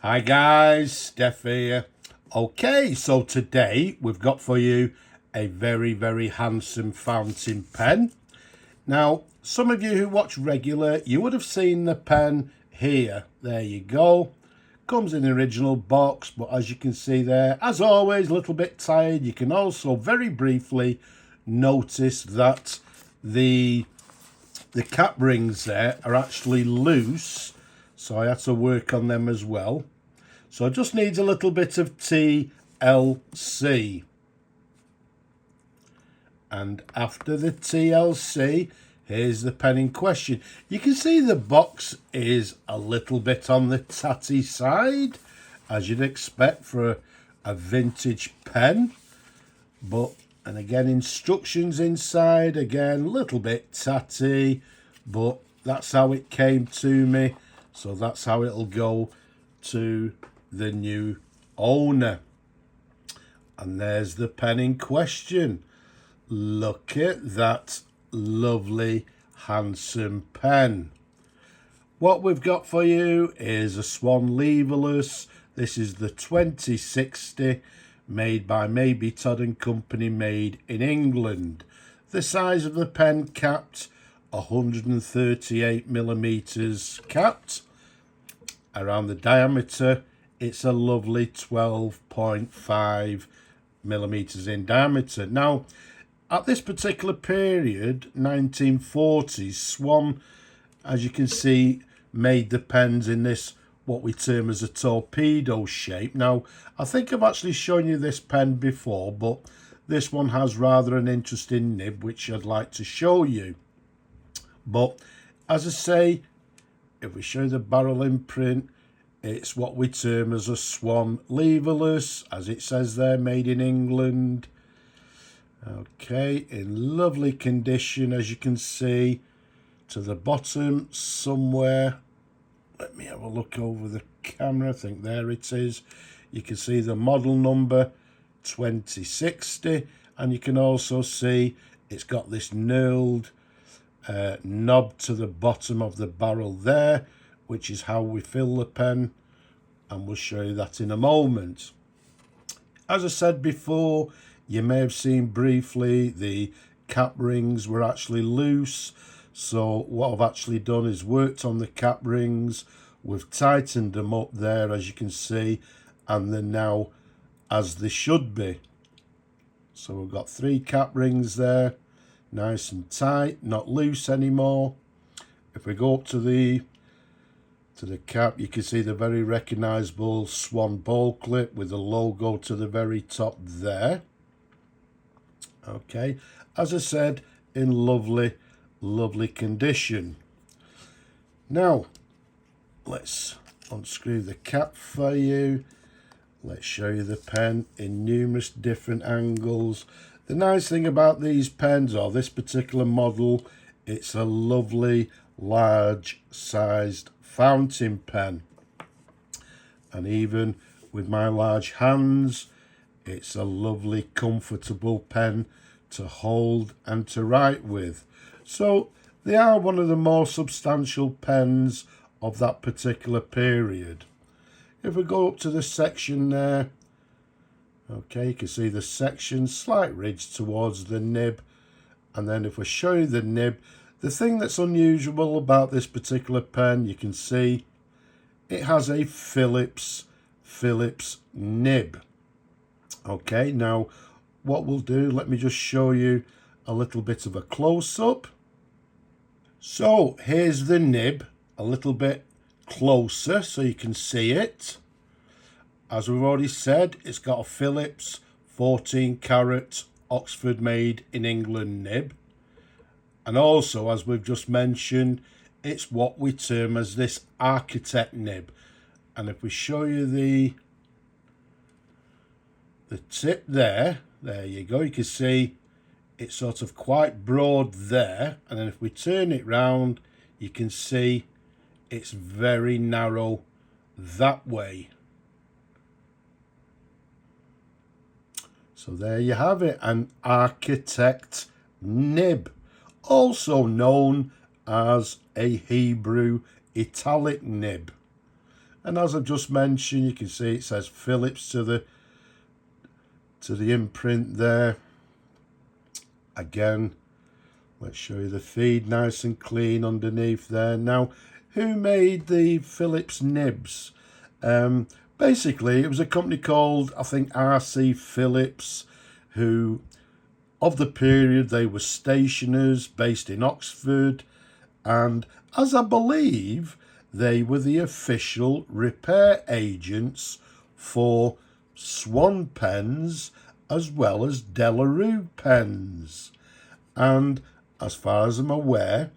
Hi guys, Steph here. Okay, so today we've got for you a very handsome fountain pen. Now, some of you who watch regular, you would have seen the pen here. There you go. Comes in the original box, but as you can see there, as always, a little bit tired. You can also very briefly notice that the cap rings there are actually loose, so I had to work on them as well. So it just needs a little bit of TLC. And after the TLC, here's the pen in question. You can see the box is a little bit on the tatty side, as you'd expect for a vintage pen. And again, instructions inside, again, a little bit tatty, but that's how it came to me. So that's how it'll go to the new owner. And there's the pen in question. Look at that lovely, handsome pen. What we've got for you is a Swan Leverless. This is the 2060, made by Mabie Todd Co Ltd, made in England. The size of the pen capped 138 millimeters capped. Around the diameter, it's a lovely 12.5 millimeters in diameter. Now, at this particular period, 1940s, Swan, as you can see, made the pens in this, what we term as a torpedo shape. Now, I think I've actually shown you this pen before, but this one has rather an interesting nib, which I'd like to show you. But, as I say, if we show the barrel imprint, it's what we term as a Swan Leverless, as it says there, made in England. Okay, in lovely condition, as you can see. To the bottom somewhere, let me have a look over the camera. I think there it is. You can see the model number 2060, and you can also see it's got this knurled knob to the bottom of the barrel there, which is how we fill the pen, and we'll show you that in a moment. As I said before, you may have seen briefly the cap rings were actually loose. So what I've actually done is worked on the cap rings. We've tightened them up there, as you can see, and they're now as they should be. So we've got 3 cap rings there, nice and tight, not loose anymore. If we go up to the cap, you can see the very recognizable Swan ball clip with the logo to the very top there. Okay, as I said, in lovely condition. Now, let's unscrew the cap for you. Let's show you the pen in numerous different angles. The nice thing about these pens, or this particular model, it's a lovely large sized fountain pen. And even with my large hands, it's a lovely comfortable pen to hold and to write with. So they are one of the more substantial pens of that particular period. If we go up to the section there, okay, you can see the section, slight ridge towards the nib. And then if we show you the nib, the thing that's unusual about this particular pen, you can see it has a Phillips nib. Okay, now what we'll do, let me just show you a little bit of a close-up. So here's the nib, a little bit closer so you can see it. As we've already said, it's got a Phillips 14 carat Oxford made in England nib. And also, as we've just mentioned, it's what we term as this architect nib. And if we show you the tip there you go, you can see it's sort of quite broad there, and then if we turn it round, you can see it's very narrow that way. So there you have it, an architect nib, also known as a Hebrew italic nib. And as I've just mentioned, you can see it says Phillips to the imprint there. Again, let's show you the feed, nice and clean underneath there. Now, who made the Phillips nibs? Basically, it was a company called, I think, RC Phillips, who, of the period, they were stationers based in Oxford, and as I believe, they were the official repair agents for Swan pens as well as Delarue pens. And as far as I'm aware,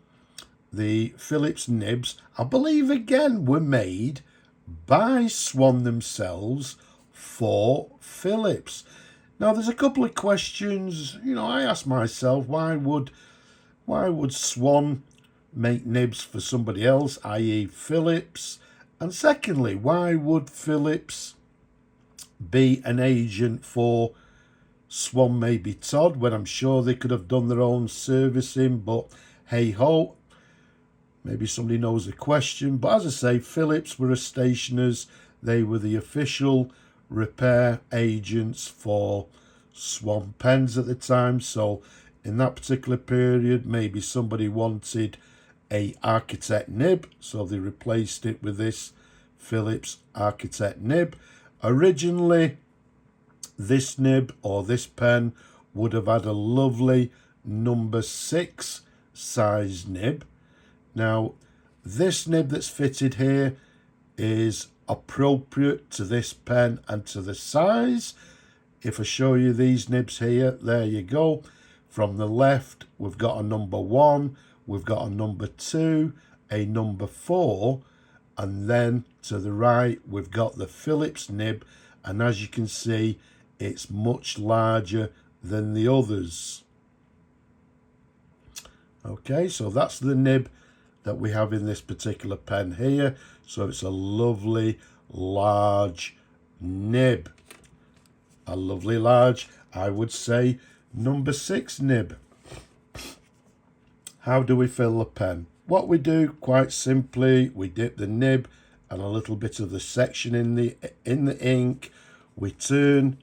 the Phillips nibs, I believe again, were made by Swan themselves for Phillips. Now there's a couple of questions, I ask myself, why would Swan make nibs for somebody else, i.e. Phillips? And secondly, why would Phillips be an agent for Swan Mabie Todd when I'm sure they could have done their own servicing? But hey ho, maybe somebody knows the question. But as I say, Phillips were a stationers. They were the official repair agents for Swan pens at the time. So in that particular period, maybe somebody wanted a architect nib, so they replaced it with this Phillips architect nib. Originally, this nib or this pen would have had a lovely number 6 size nib. Now, this nib that's fitted here is appropriate to this pen and to the size. If I show you these nibs here, there you go. From the left, we've got a number 1, we've got a number 2, a number 4, and then to the right, we've got the Phillips nib, and as you can see, it's much larger than the others. Okay, so that's the nib that we have in this particular pen here. So it's a lovely large nib. A lovely large, I would say, number 6 nib. How do we fill the pen? What we do, quite simply, we dip the nib and a little bit of the section in the ink. We turn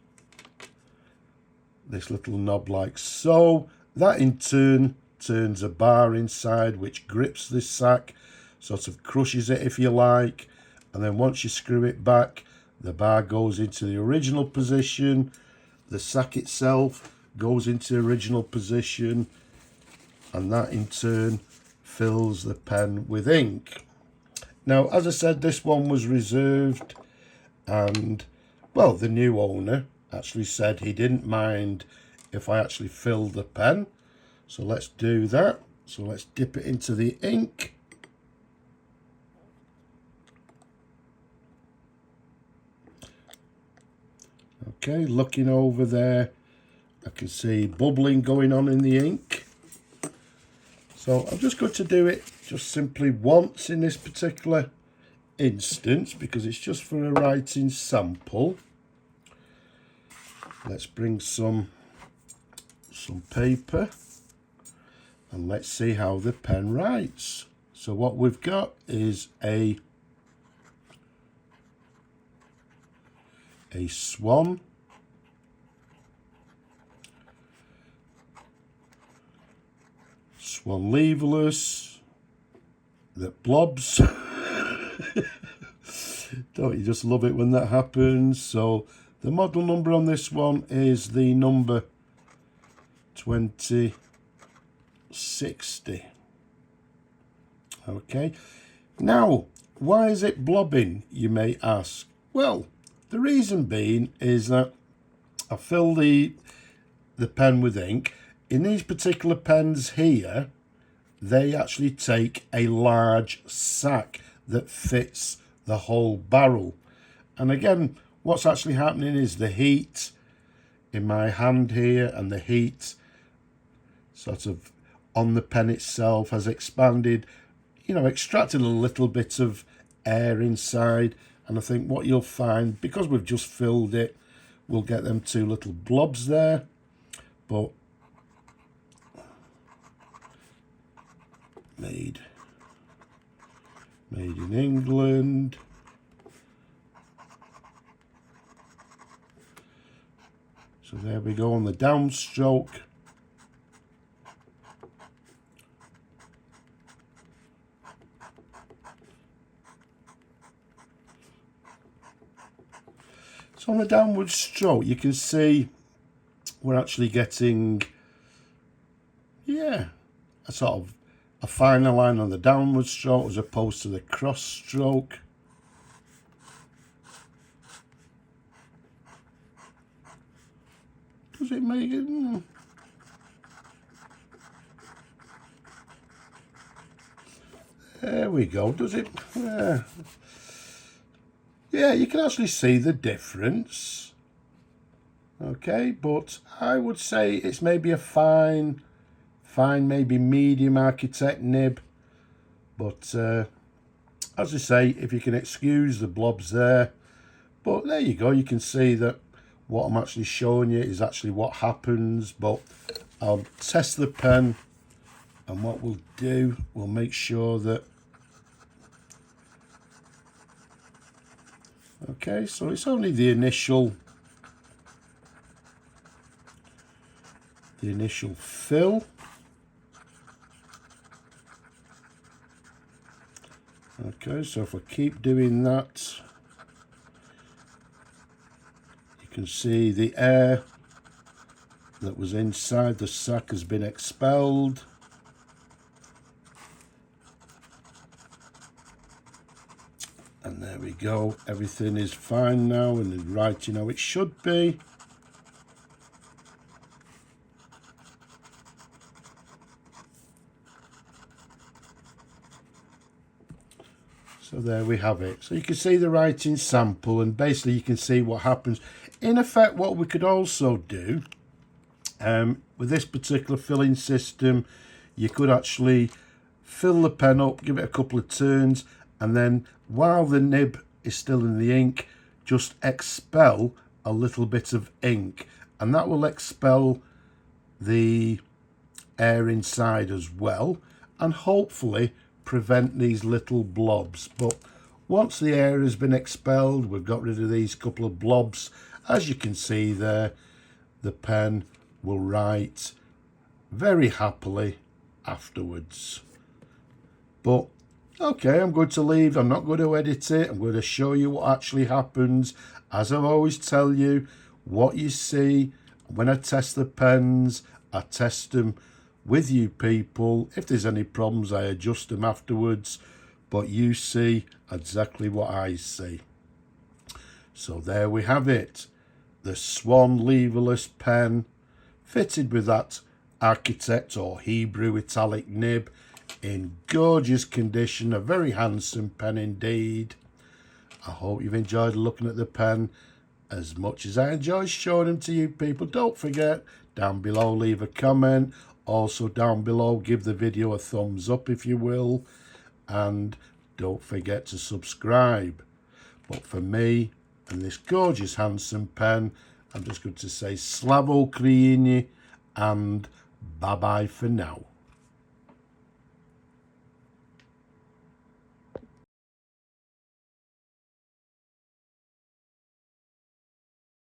this little knob like so. That in turn turns a bar inside which grips this sack, sort of crushes it if you like, and then once you screw it back, the bar goes into the original position, the sack itself goes into the original position, and that in turn fills the pen with ink. Now, as I said, this one was reserved, and well, the new owner actually said he didn't mind if I actually filled the pen. So let's do that. So let's dip it into the ink. Okay, looking over there, I can see bubbling going on in the ink. So I'm just going to do it just simply once in this particular instance because it's just for a writing sample. Let's bring some paper and let's see how the pen writes. So what we've got is a Swan Leverless that blobs. Don't you just love it when that happens? So the model number on this one is the number 2060. Okay, now why is it blobbing, you may ask? Well, the reason being is that I fill the pen with ink. In these particular pens here, they actually take a large sack that fits the whole barrel. And again, what's actually happening is the heat in my hand here and the heat sort of on the pen itself has expanded, extracted a little bit of air inside. And I think what you'll find, because we've just filled it, we'll get them 2 little blobs there. But made in England. So there we go on the downstroke. So on the downward stroke, you can see we're actually getting, yeah, a sort of a finer line on the downward stroke as opposed to the cross stroke. Does it make it? There we go. Does it? Yeah, you can actually see the difference. Okay, but I would say it's maybe a fine, maybe medium architect nib. But as I say, if you can excuse the blobs there. But there you go, you can see that what I'm actually showing you is actually what happens. But I'll test the pen, and what we'll do, we'll make sure that, okay, so it's only the initial fill. Okay, so if I keep doing that, you can see the air that was inside the sac has been expelled. And there we go, everything is fine now and right, you know, it should be. So there we have it. So you can see the writing sample, and basically you can see what happens. In effect, what we could also do with this particular filling system, you could actually fill the pen up, give it a couple of turns, and then while the nib is still in the ink, just expel a little bit of ink, and that will expel the air inside as well, and hopefully prevent these little blobs. But once the air has been expelled, we've got rid of these couple of blobs. As you can see there, the pen will write very happily afterwards. But okay, I'm going to leave. I'm not going to edit it. I'm going to show you what actually happens. As I always tell you, what you see when I test the pens, I test them with you people. If there's any problems, I adjust them afterwards, but you see exactly what I see. So there we have it, the Swan Leverless pen, fitted with that architect or Hebrew italic nib, in gorgeous condition, a very handsome pen indeed. I hope you've enjoyed looking at the pen as much as I enjoy showing them to you people. Don't forget, down below leave a comment. Also down below, give the video a thumbs up if you will, and don't forget to subscribe. But for me and this gorgeous handsome pen, I'm just going to say Slavo Ukraini and bye bye for now.